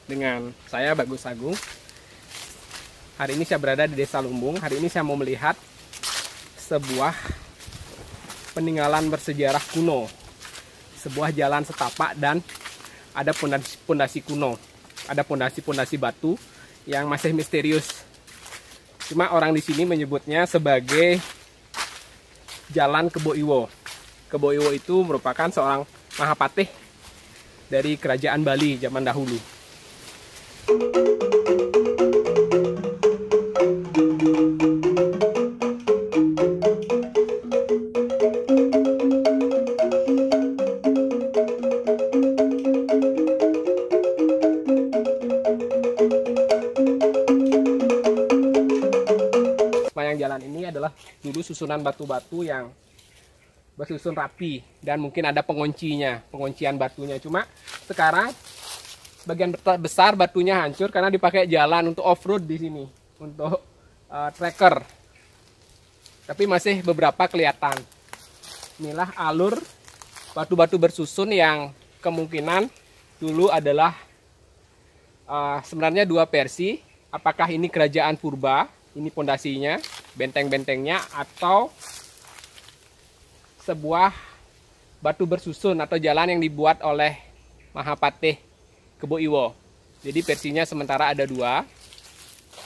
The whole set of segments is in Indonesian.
dengan saya Bagus Agung. Hari ini saya berada di Desa Lumbung. Hari ini saya mau melihat sebuah peninggalan bersejarah kuno, sebuah jalan setapak dan ada pondasi kuno, ada pondasi batu yang masih misterius. Cuma orang di sini menyebutnya sebagai Jalan Kebo Iwo. Kebo Iwo itu merupakan seorang Mahapatih dari kerajaan Bali zaman dahulu. Sepanjang jalan ini adalah dulu susunan batu-batu yang bersusun rapi dan mungkin ada penguncian batunya. Cuma sekarang bagian besar batunya hancur karena dipakai jalan untuk off-road di sini, untuk tracker. Tapi masih beberapa kelihatan. Inilah alur batu-batu bersusun yang kemungkinan dulu adalah sebenarnya dua versi. Apakah ini kerajaan purba, ini pondasinya, benteng-bentengnya, atau sebuah batu bersusun atau jalan yang dibuat oleh Mahapatih Kebo Iwo. Jadi versinya sementara ada dua.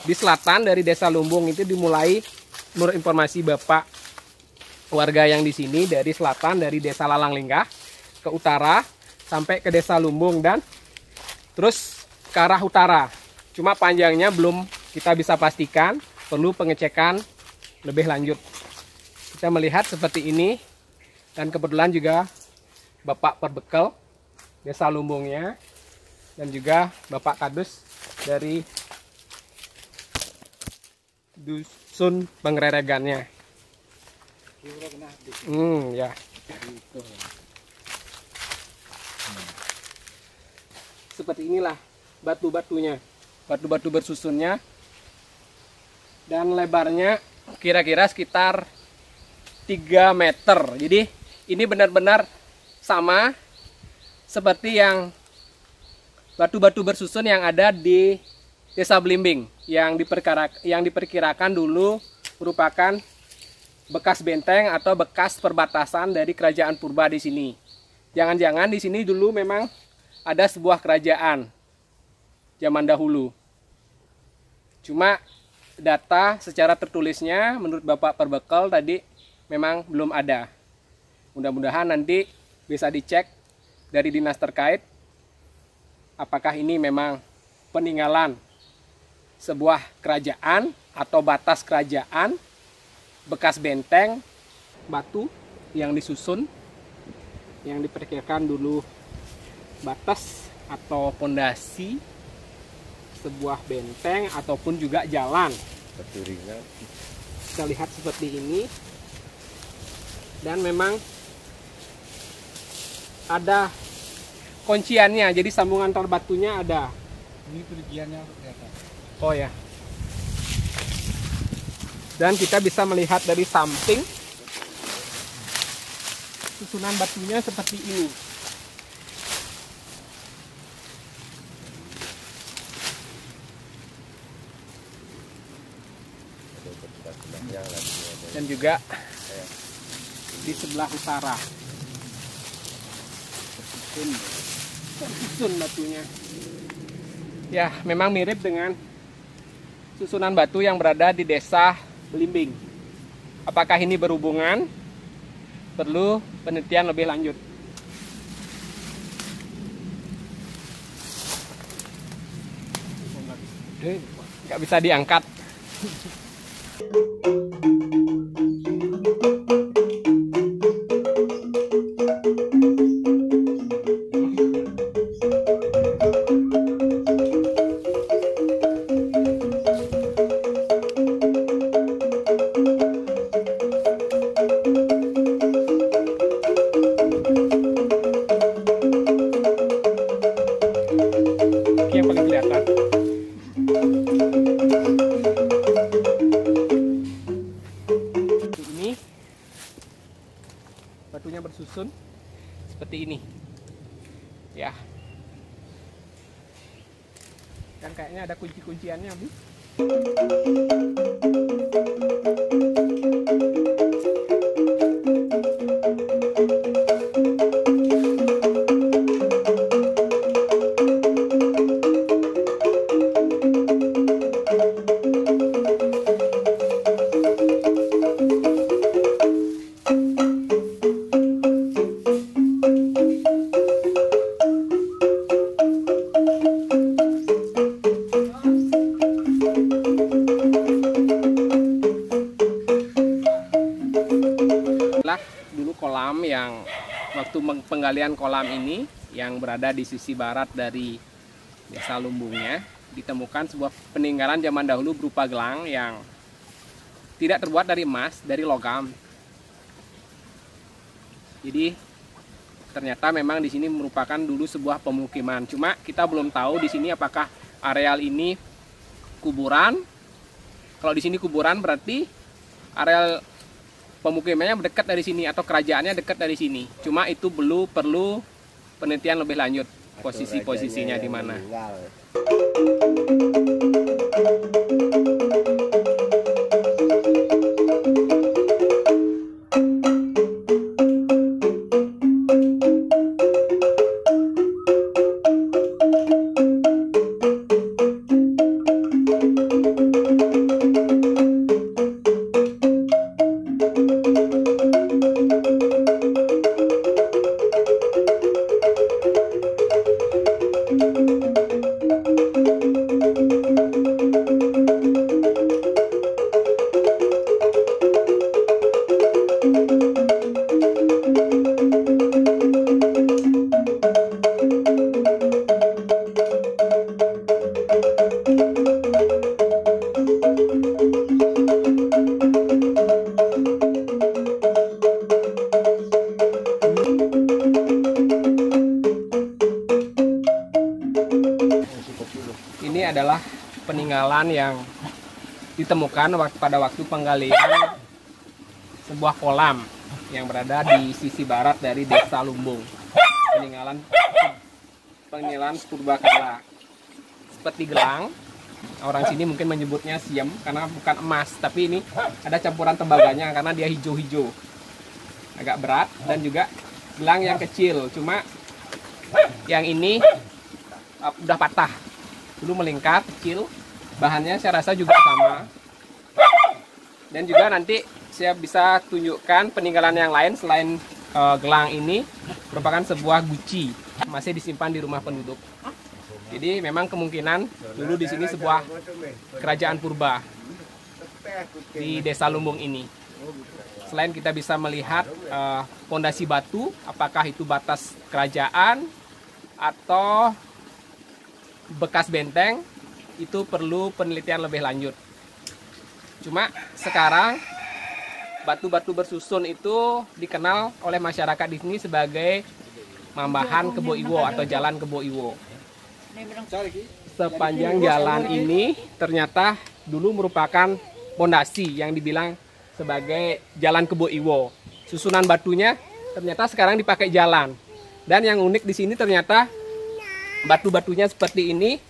Di selatan dari Desa Lumbung itu dimulai, menurut informasi Bapak warga yang di sini, dari selatan dari Desa Lalanglinggah ke utara sampai ke Desa Lumbung dan terus ke arah utara. Cuma panjangnya belum kita bisa pastikan, perlu pengecekan lebih lanjut. Kita melihat seperti ini. Dan kebetulan juga Bapak Perbekal Desa Lumbungnya dan juga Bapak Kadus dari Dusun Pengreregannya. Ya. Seperti inilah batu-batunya, batu-batu bersusunnya, dan lebarnya kira-kira sekitar 3 meter. Jadi ini benar-benar sama seperti yang batu-batu bersusun yang ada di Desa Blimbing yang diperkirakan dulu merupakan bekas benteng atau bekas perbatasan dari kerajaan purba di sini. Jangan-jangan di sini dulu memang ada sebuah kerajaan zaman dahulu. Cuma data secara tertulisnya menurut Bapak Perbekal tadi memang belum ada. Mudah-mudahan nanti bisa dicek dari dinas terkait apakah ini memang peninggalan sebuah kerajaan atau batas kerajaan, bekas benteng, batu yang disusun, yang diperkirakan dulu batas atau pondasi sebuah benteng ataupun juga jalan. Kita lihat seperti ini. Dan memang ada kunciannya, jadi sambungan antar batunya ada. Ini perigiannya kelihatan. Oh ya. Dan kita bisa melihat dari samping susunan batunya seperti ini. Dan juga di sebelah utara tersusun batunya. Ya, memang mirip dengan susunan batu yang berada di Desa Blimbing. Apakah ini berhubungan? Perlu penelitian lebih lanjut. Nggak bisa diangkat. Yang paling kelihatan Kan kayaknya ada kunci-kunciannya, Bi. Dulu kolam yang waktu penggalian kolam ini yang berada di sisi barat dari desa Lumbungnya ditemukan sebuah peninggalan zaman dahulu berupa gelang yang tidak terbuat dari emas, dari logam. Jadi ternyata memang di sini merupakan dulu sebuah pemukiman. Cuma kita belum tahu di sini apakah areal ini kuburan. Kalau di sini kuburan berarti areal pemukimannya dekat dari sini atau kerajaannya dekat dari sini. Cuma itu perlu penelitian lebih lanjut posisinya di mana. Ini adalah peninggalan yang ditemukan pada waktu penggalian sebuah kolam yang berada di sisi barat dari desa Lumbung. Peninggalan purbakala. Seperti gelang, orang sini mungkin menyebutnya siem karena bukan emas, tapi ini ada campuran tembaganya karena dia hijau-hijau. Agak berat dan juga gelang yang kecil, cuma yang ini udah patah. Dulu melingkar kecil, bahannya saya rasa juga sama. Dan juga nanti saya bisa tunjukkan peninggalan yang lain selain gelang ini merupakan sebuah guci, masih disimpan di rumah penduduk. Jadi memang kemungkinan dulu di sini sebuah kerajaan purba di desa Lumbung ini. Selain kita bisa melihat pondasi batu, apakah itu batas kerajaan atau bekas benteng, itu perlu penelitian lebih lanjut. Cuma sekarang batu-batu bersusun itu dikenal oleh masyarakat di sini sebagai Mambahan Kebo Iwo atau Jalan Kebo Iwo. Sepanjang jalan ini ternyata dulu merupakan pondasi yang dibilang sebagai Jalan Kebo Iwo. Susunan batunya ternyata sekarang dipakai jalan. Dan yang unik di sini ternyata batu-batunya seperti ini.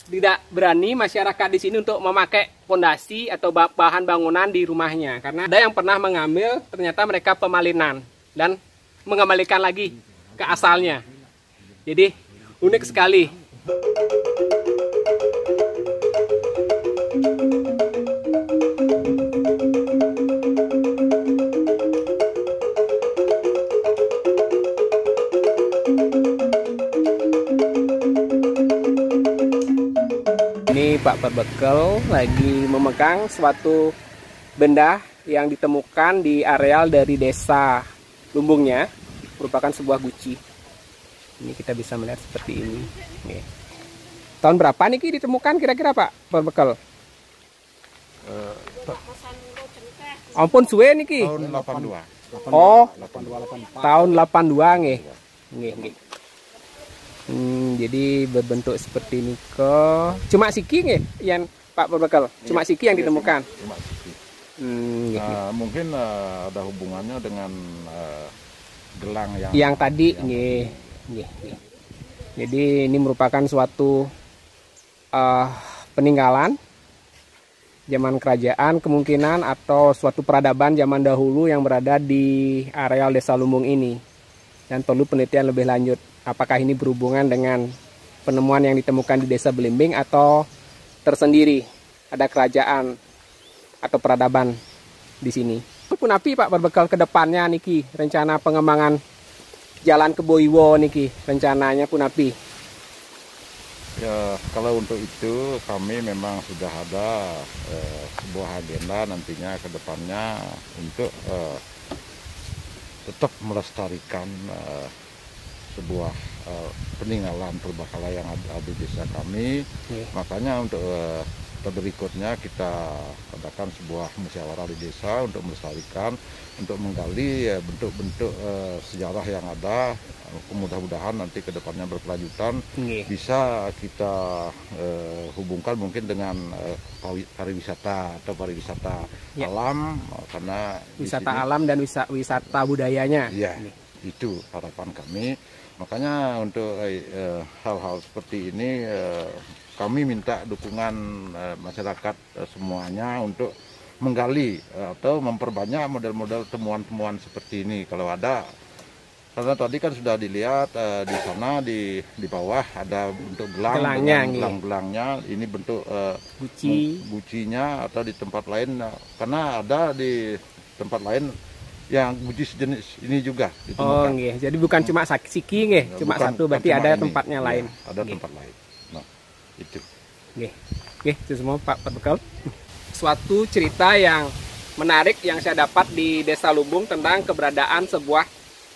Tidak berani masyarakat di sini untuk memakai pondasi atau bahan bangunan di rumahnya. Karena ada yang pernah mengambil, ternyata mereka pemalinan. Dan mengembalikan lagi ke asalnya. Jadi unik sekali. Ini Pak Perbekel lagi memegang suatu benda yang ditemukan di areal dari desa Lumbungnya, merupakan sebuah guci. Ini kita bisa melihat seperti ini. Nih. Tahun berapa nih ditemukan kira-kira Pak Perbekel? Ampun suwe niki. Tahun 82. Oh, 82, tahun 82 nggih. Nggih, nggih. Jadi berbentuk seperti ini kok. Cuma siki nggih yang Pak Perbekel. Cuma siki yang ditemukan. Cuma siki. Mungkin ada hubungannya dengan gelang yang tadi nggih. Nggih, nggih. Jadi ini merupakan suatu peninggalan zaman kerajaan kemungkinan, atau suatu peradaban zaman dahulu yang berada di areal Desa Lumbung ini. Dan perlu penelitian lebih lanjut, apakah ini berhubungan dengan penemuan yang ditemukan di Desa Belimbing atau tersendiri ada kerajaan atau peradaban di sini. Punapi Pak berbekal ke depannya niki rencana pengembangan jalan Kebo Iwo niki rencananya punapi? Ya, kalau untuk itu kami memang sudah ada sebuah agenda nantinya ke depannya untuk tetap melestarikan sebuah peninggalan purbakala yang ada di desa kami. Makanya untuk berikutnya kita adakan sebuah musyawarah di desa untuk melestarikan, untuk menggali bentuk-bentuk sejarah yang ada. Mudah-mudahan nanti ke depannya berkelanjutan, bisa kita hubungkan mungkin dengan pariwisata atau pariwisata alam, karena wisata alam dan wisata budayanya. Ya, itu harapan kami. Makanya untuk hal-hal seperti ini kami minta dukungan masyarakat semuanya untuk menggali atau memperbanyak model-model temuan-temuan seperti ini kalau ada. Karena tadi kan sudah dilihat di sana di bawah ada bentuk gelang-gelangnya, ini bentuk bucinya, atau di tempat lain karena ada di tempat lain yang buci sejenis ini juga ditemukan. Oh, jadi bukan cuma siki nggih, cuma satu, berarti ada tempatnya lain. Ada tempat lain. Nah, itu. Itu semua Pak Berbekal. Suatu cerita yang menarik yang saya dapat di Desa Lumbung tentang keberadaan sebuah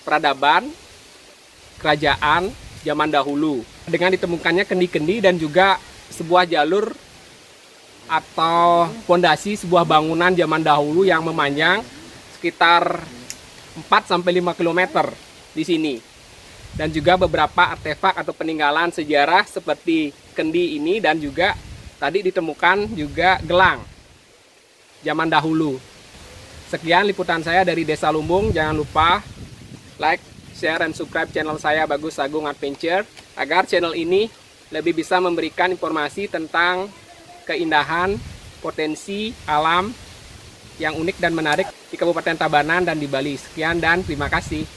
peradaban kerajaan zaman dahulu dengan ditemukannya kendi-kendi dan juga sebuah jalur atau fondasi sebuah bangunan zaman dahulu yang memanjang sekitar 4-5 km di sini, dan juga beberapa artefak atau peninggalan sejarah seperti kendi ini, dan juga tadi ditemukan juga gelang zaman dahulu. Sekian liputan saya dari Desa Lumbung. Jangan lupa like, share, dan subscribe channel saya Bagus Agung Adventure agar channel ini lebih bisa memberikan informasi tentang keindahan, potensi alam yang unik dan menarik di Kabupaten Tabanan dan di Bali. Sekian dan terima kasih.